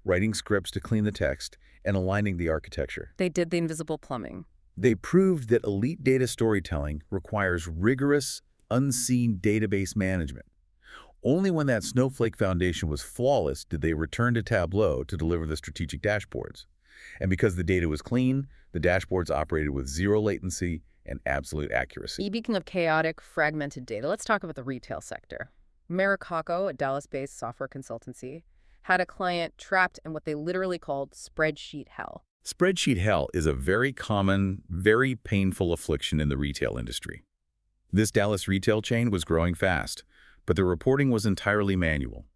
Speaker 2: writing scripts to clean the text, and aligning the architecture.
Speaker 1: They did the invisible plumbing.
Speaker 2: They proved that elite data storytelling requires rigorous, unseen database management. Only when that Snowflake foundation was flawless did they return to Tableau to deliver the strategic dashboards. And because the data was clean, the dashboards operated with zero latency and absolute accuracy.
Speaker 1: Speaking of chaotic, fragmented data, let's talk about the retail sector. Maricaco, a Dallas-based software consultancy, had a client trapped in what they literally called spreadsheet hell.
Speaker 2: Spreadsheet hell is a very common, very painful affliction in the retail industry. This Dallas retail chain was growing fast, but the reporting was entirely manual.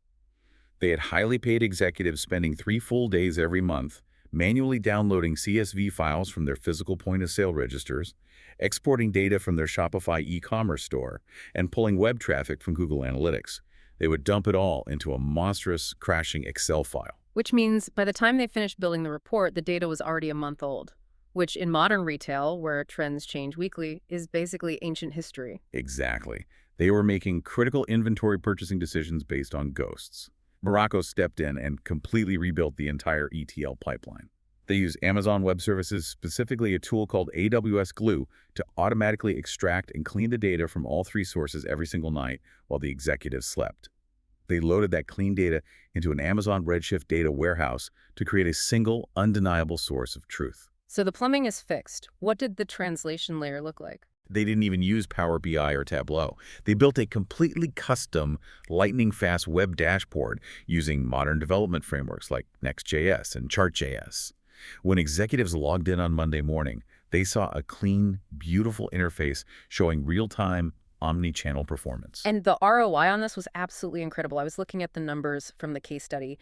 Speaker 2: They had highly paid executives spending 3 full days every month manually downloading CSV files from their physical point-of-sale registers, exporting data from their Shopify e-commerce store, and pulling web traffic from Google Analytics. They would dump it all into a monstrous, crashing Excel file.
Speaker 1: Which means by the time they finished building the report, the data was already a month old, which in modern retail, where trends change weekly, is basically ancient history.
Speaker 2: Exactly. They were making critical inventory purchasing decisions based on ghosts. Morocco stepped in and completely rebuilt the entire ETL pipeline. They used Amazon Web Services, specifically a tool called AWS Glue, to automatically extract and clean the data from all 3 sources every single night while the executives slept. They loaded that clean data into an Amazon Redshift data warehouse to create a single, undeniable source of truth.
Speaker 1: So the plumbing is fixed. What did the translation layer look like?
Speaker 2: They didn't even use Power BI or Tableau. They built a completely custom, lightning-fast web dashboard using modern development frameworks like Next.js and Chart.js. When executives logged in on Monday morning, they saw a clean, beautiful interface showing real-time, omni-channel performance.
Speaker 1: And the ROI on this was absolutely incredible. I was looking at the numbers from the case study.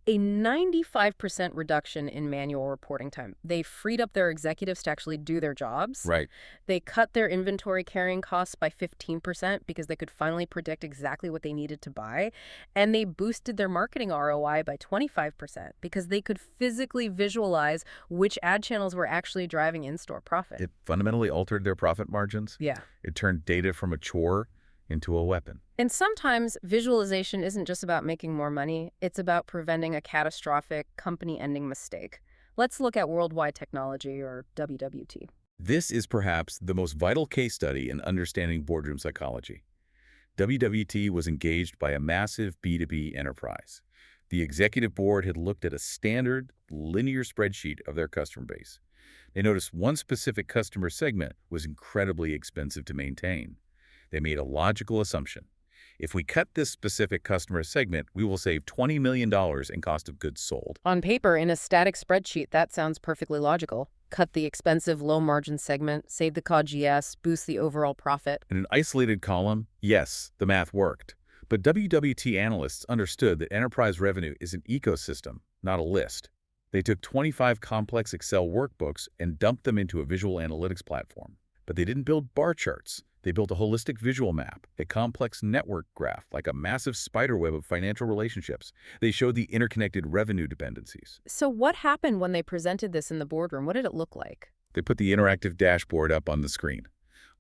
Speaker 1: A 95% reduction in manual reporting time. They freed up their executives to actually do their jobs.
Speaker 2: Right.
Speaker 1: They cut their inventory carrying costs by 15% because they could finally predict exactly what they needed to buy. And they boosted their marketing ROI by 25% because they could physically visualize which ad channels were actually driving in-store profit.
Speaker 2: It fundamentally altered their profit margins.
Speaker 1: Yeah.
Speaker 2: It turned data from a chore into a weapon.
Speaker 1: And sometimes visualization isn't just about making more money, it's about preventing a catastrophic company-ending mistake. Let's look at Worldwide Technology, or WWT.
Speaker 2: This is perhaps the most vital case study in understanding boardroom psychology. WWT was engaged by a massive B2B enterprise. The executive board had looked at a standard, linear spreadsheet of their customer base. They noticed one specific customer segment was incredibly expensive to maintain. They made a logical assumption. If we cut this specific customer segment, we will save $20 million in cost of goods sold.
Speaker 1: On paper, in a static spreadsheet, that sounds perfectly logical. Cut the expensive low-margin segment, save the COGS, boost the overall profit.
Speaker 2: In an isolated column, yes, the math worked. But WWT analysts understood that enterprise revenue is an ecosystem, not a list. They took 25 complex Excel workbooks and dumped them into a visual analytics platform. But they didn't build bar charts. They built a holistic visual map, a complex network graph, like a massive spiderweb of financial relationships. They showed the interconnected revenue dependencies.
Speaker 1: So what happened when they presented this in the boardroom? What did it look like?
Speaker 2: They put the interactive dashboard up on the screen.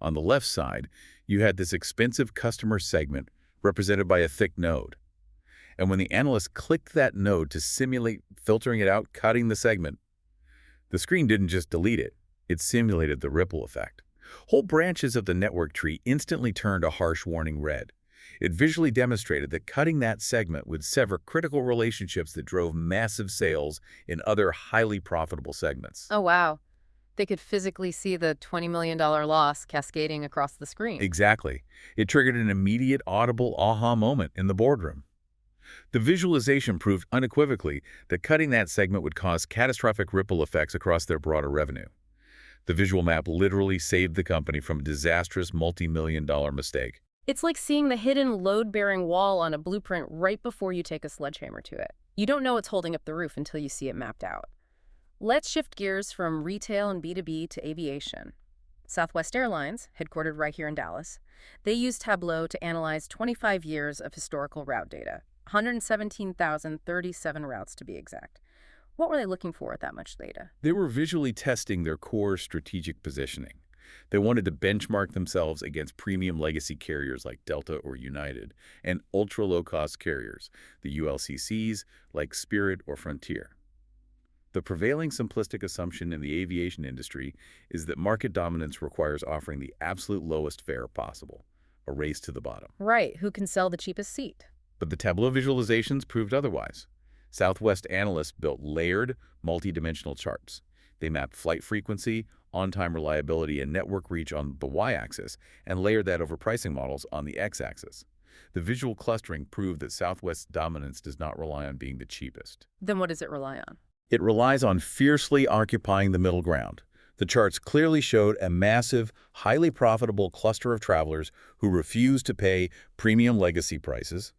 Speaker 2: On the left side, you had this expensive customer segment represented by a thick node. And when the analyst clicked that node to simulate filtering it out, cutting the segment, the screen didn't just delete it, it simulated the ripple effect. Whole branches of the network tree instantly turned a harsh warning red. It visually demonstrated that cutting that segment would sever critical relationships that drove massive sales in other highly profitable segments.
Speaker 1: Oh, wow. They could physically see the $20 million loss cascading across the screen.
Speaker 2: Exactly. It triggered an immediate audible aha moment in the boardroom. The visualization proved unequivocally that cutting that segment would cause catastrophic ripple effects across their broader revenue. The visual map literally saved the company from a disastrous multi-million-dollar mistake.
Speaker 1: It's like seeing the hidden load-bearing wall on a blueprint right before you take a sledgehammer to it. You don't know what's holding up the roof until you see it mapped out. Let's shift gears from retail and B2B to aviation. Southwest Airlines, headquartered right here in Dallas, they use Tableau to analyze 25 years of historical route data, 117,037 routes to be exact. What were they looking for with that much data?
Speaker 2: They were visually testing their core strategic positioning. They wanted to benchmark themselves against premium legacy carriers like Delta or United and ultra-low-cost carriers, the ULCCs like Spirit or Frontier. The prevailing simplistic assumption in the aviation industry is that market dominance requires offering the absolute lowest fare possible, a race to the bottom.
Speaker 1: Right, who can sell the cheapest seat?
Speaker 2: But the Tableau visualizations proved otherwise. Southwest analysts built layered, multi-dimensional charts. They mapped flight frequency, on-time reliability, and network reach on the y-axis, and layered that over pricing models on the x-axis. The visual clustering proved that Southwest's dominance does not rely on being the cheapest.
Speaker 1: Then what does it rely on?
Speaker 2: It relies on fiercely occupying the middle ground. The charts clearly showed a massive, highly profitable cluster of travelers who refuse to pay premium legacy prices,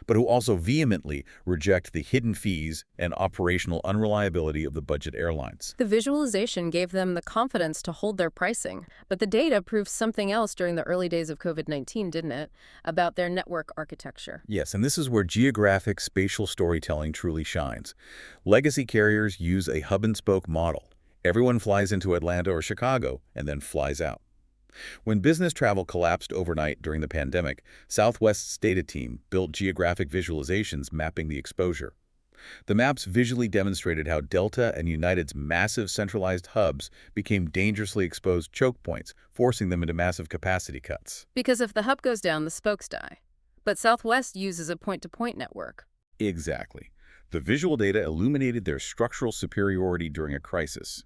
Speaker 2: but who also vehemently reject the hidden fees and operational unreliability of the budget airlines.
Speaker 1: The visualization gave them the confidence to hold their pricing, but the data proved something else during the early days of COVID-19, didn't it? About their network architecture.
Speaker 2: Yes, and this is where geographic spatial storytelling truly shines. Legacy carriers use a hub-and-spoke model. Everyone flies into Atlanta or Chicago and then flies out. When business travel collapsed overnight during the pandemic, Southwest's data team built geographic visualizations mapping the exposure. The maps visually demonstrated how Delta and United's massive centralized hubs became dangerously exposed choke points, forcing them into massive capacity cuts.
Speaker 1: Because if the hub goes down, the spokes die. But Southwest uses a point-to-point network.
Speaker 2: Exactly. The visual data illuminated their structural superiority during a crisis.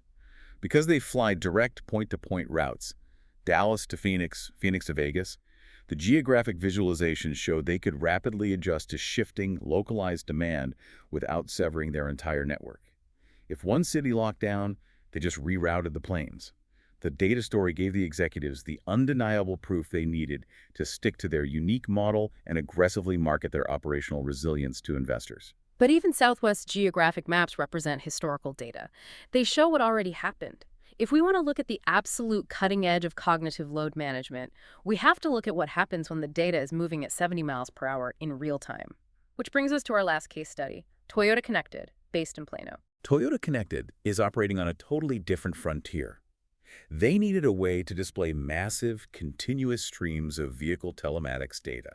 Speaker 2: Because they fly direct point-to-point routes, Dallas to Phoenix, Phoenix to Vegas, the geographic visualization showed they could rapidly adjust to shifting, localized demand without severing their entire network. If one city locked down, they just rerouted the planes. The data story gave the executives the undeniable proof they needed to stick to their unique model and aggressively market their operational resilience to investors.
Speaker 1: But even Southwest geographic maps represent historical data. They show what already happened. If we want to look at the absolute cutting edge of cognitive load management, we have to look at what happens when the data is moving at 70 miles per hour in real time. Which brings us to our last case study, Toyota Connected, based in Plano.
Speaker 2: Toyota Connected is operating on a totally different frontier. They needed a way to display massive, continuous streams of vehicle telematics data.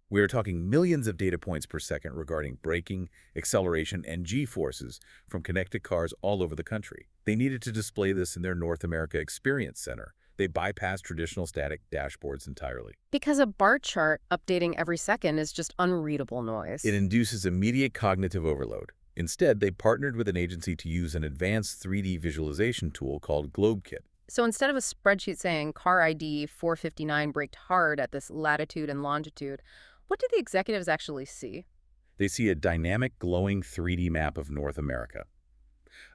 Speaker 2: We are talking millions of data points per second regarding braking, acceleration, and G-forces from connected cars all over the country. They needed to display this in their North America Experience Center. They bypassed traditional static dashboards entirely.
Speaker 1: Because a bar chart updating every second is just unreadable noise.
Speaker 2: It induces immediate cognitive overload. Instead, they partnered with an agency to use an advanced 3D visualization tool called GlobeKit.
Speaker 1: So instead of a spreadsheet saying car ID 459 braked hard at this latitude and longitude, what do the executives actually see?
Speaker 2: They see a dynamic, glowing 3D map of North America.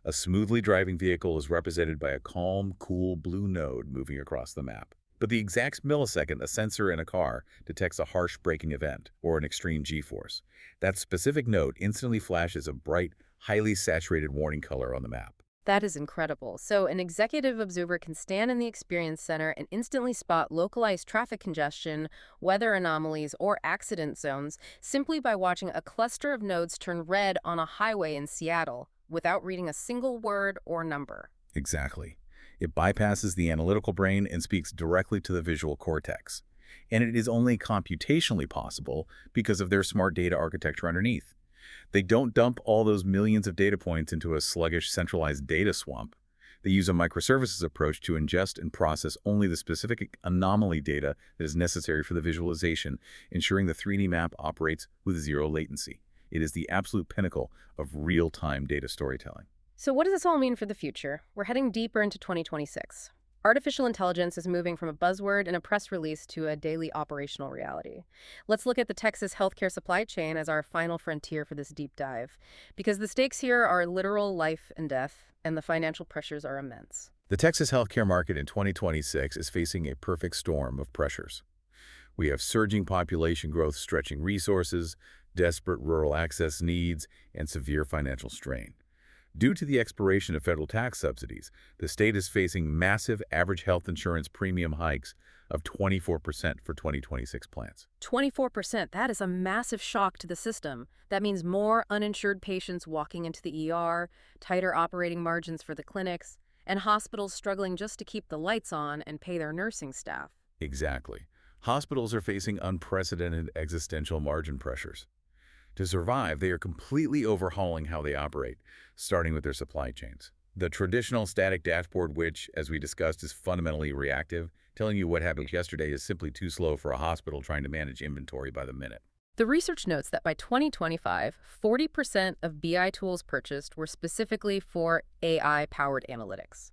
Speaker 2: A smoothly driving vehicle is represented by a calm, cool blue node moving across the map. But the exact millisecond a sensor in a car detects a harsh braking event or an extreme G-force, that specific node instantly flashes a bright, highly saturated warning color on the map.
Speaker 1: That is incredible. So, an executive observer can stand in the experience center and instantly spot localized traffic congestion, weather anomalies, or accident zones simply by watching a cluster of nodes turn red on a highway in Seattle without reading a single word or number.
Speaker 2: Exactly. It bypasses the analytical brain and speaks directly to the visual cortex. And it is only computationally possible because of their smart data architecture underneath. They don't dump all those millions of data points into a sluggish centralized data swamp. They use a microservices approach to ingest and process only the specific anomaly data that is necessary for the visualization, ensuring the 3D map operates with zero latency. It is the absolute pinnacle of real-time data storytelling.
Speaker 1: So, what does this all mean for the future? We're heading deeper into 2026. Artificial intelligence is moving from a buzzword in a press release to a daily operational reality. Let's look at the Texas healthcare supply chain as our final frontier for this deep dive, because the stakes here are literal life and death, and the financial pressures are immense.
Speaker 2: The Texas healthcare market in 2026 is facing a perfect storm of pressures. We have surging population growth stretching resources, desperate rural access needs, and severe financial strain. Due to the expiration of federal tax subsidies, the state is facing massive average health insurance premium hikes of 24% for 2026 plans.
Speaker 1: 24%, that is a massive shock to the system. That means more uninsured patients walking into the ER, tighter operating margins for the clinics, and hospitals struggling just to keep the lights on and pay their nursing staff.
Speaker 2: Exactly. Hospitals are facing unprecedented existential margin pressures. To survive, they are completely overhauling how they operate, starting with their supply chains. The traditional static dashboard, which, as we discussed, is fundamentally reactive, telling you what happened yesterday is simply too slow for a hospital trying to manage inventory by the minute.
Speaker 1: The research notes that by 2025, 40% of BI tools purchased were specifically for AI-powered analytics.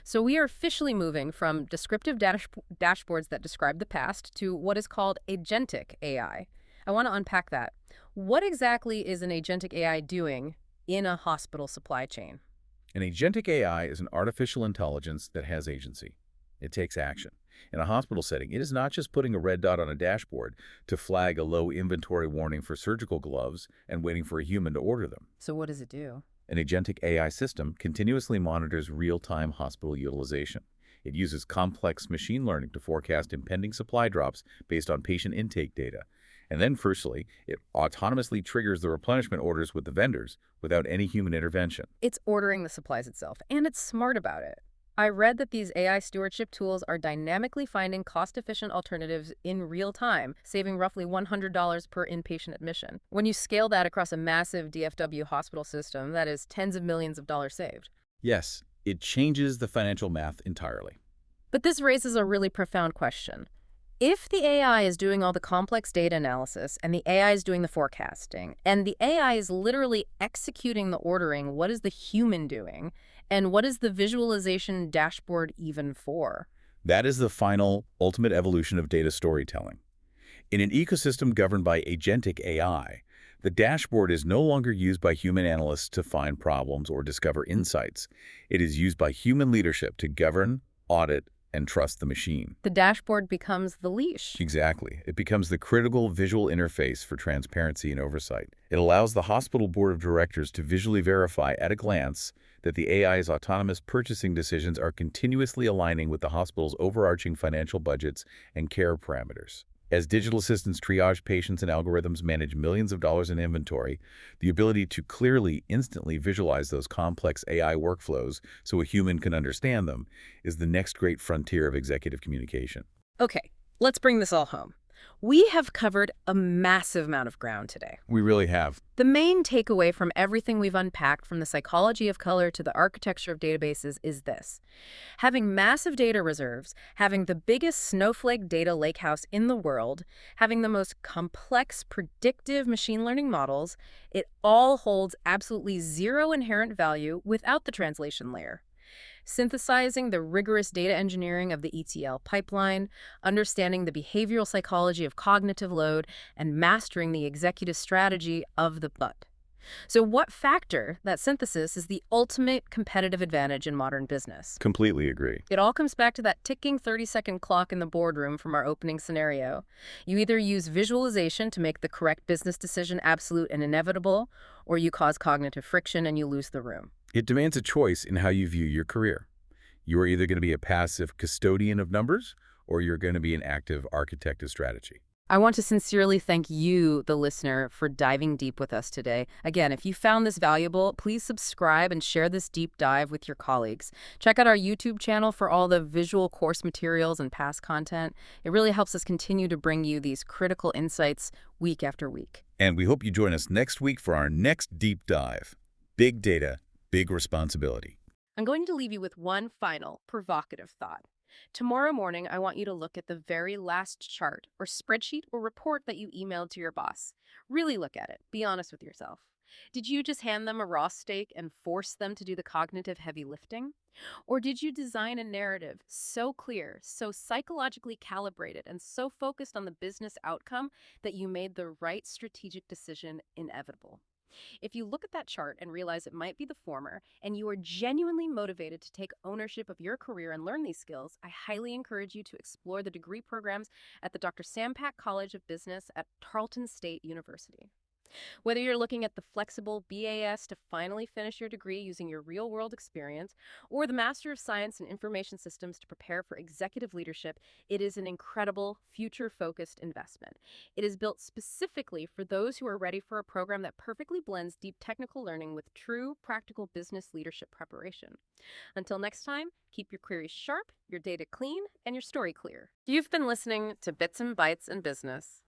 Speaker 1: So we are officially moving from descriptive dashboards that describe the past to what is called agentic AI. I want to unpack that. What exactly is an agentic AI doing in a hospital supply chain?
Speaker 2: An agentic AI is an artificial intelligence that has agency. It takes action. In a hospital setting, it is not just putting a red dot on a dashboard to flag a low inventory warning for surgical gloves and waiting for a human to order them.
Speaker 1: So what does it do?
Speaker 2: An agentic AI system continuously monitors real-time hospital utilization. It uses complex machine learning to forecast impending supply drops based on patient intake data. And then, firstly, it autonomously triggers the replenishment orders with the vendors without any human intervention.
Speaker 1: It's ordering the supplies itself, and it's smart about it. I read that these AI stewardship tools are dynamically finding cost-efficient alternatives in real time, saving roughly $100 per inpatient admission. When you scale that across a massive DFW hospital system, that is tens of millions of dollars saved.
Speaker 2: Yes, it changes the financial math entirely.
Speaker 1: But this raises a really profound question. If the AI is doing all the complex data analysis, and the AI is doing the forecasting, and the AI is literally executing the ordering, what is the human doing? And what is the visualization dashboard even for?
Speaker 2: That is the final, ultimate evolution of data storytelling. In an ecosystem governed by agentic AI, the dashboard is no longer used by human analysts to find problems or discover insights. It is used by human leadership to govern, audit, and trust the machine.
Speaker 1: The dashboard becomes the leash.
Speaker 2: Exactly. It becomes the critical visual interface for transparency and oversight. It allows the hospital board of directors to visually verify at a glance that the AI's autonomous purchasing decisions are continuously aligning with the hospital's overarching financial budgets and care parameters. As digital assistants triage patients and algorithms manage millions of dollars in inventory, the ability to clearly, instantly visualize those complex AI workflows so a human can understand them is the next great frontier of executive communication.
Speaker 1: Okay, let's bring this all home. We have covered a massive amount of ground today.
Speaker 2: We really have.
Speaker 1: The main takeaway from everything we've unpacked, from the psychology of color to the architecture of databases, is this. Having massive data reserves, having the biggest snowflake data lakehouse in the world, having the most complex predictive machine learning models, it all holds absolutely zero inherent value without the translation layer. Synthesizing the rigorous data engineering of the ETL pipeline, understanding the behavioral psychology of cognitive load, and mastering the executive strategy of the but. So what factor, that synthesis, is the ultimate competitive advantage in modern business?
Speaker 2: Completely agree.
Speaker 1: It all comes back to that ticking 30-second clock in the boardroom from our opening scenario. You either use visualization to make the correct business decision absolute and inevitable, or you cause cognitive friction and you lose the room.
Speaker 2: It demands a choice in how you view your career. You are either going to be a passive custodian of numbers or you're going to be an active architect of strategy.
Speaker 1: I want to sincerely thank you, the listener, for diving deep with us today. Again, if you found this valuable, please subscribe and share this deep dive with your colleagues. Check out our YouTube channel for all the visual course materials and past content. It really helps us continue to bring you these critical insights week after week.
Speaker 2: And we hope you join us next week for our next deep dive. Big data, big responsibility.
Speaker 1: I'm going to leave you with one final provocative thought. Tomorrow morning, I want you to look at the very last chart or spreadsheet or report that you emailed to your boss. Really look at it. Be honest with yourself. Did you just hand them a raw steak and force them to do the cognitive heavy lifting? Or did you design a narrative so clear, so psychologically calibrated, and so focused on the business outcome that you made the right strategic decision inevitable? If you look at that chart and realize it might be the former, and you are genuinely motivated to take ownership of your career and learn these skills, I highly encourage you to explore the degree programs at the Dr. Sampak College of Business at Tarleton State University. Whether you're looking at the flexible BAS to finally finish your degree using your real-world experience, or the Master of Science in Information Systems to prepare for executive leadership, it is an incredible, future-focused investment. It is built specifically for those who are ready for a program that perfectly blends deep technical learning with true, practical business leadership preparation. Until next time, keep your queries sharp, your data clean, and your story clear. You've been listening to Bits and Bytes in Business.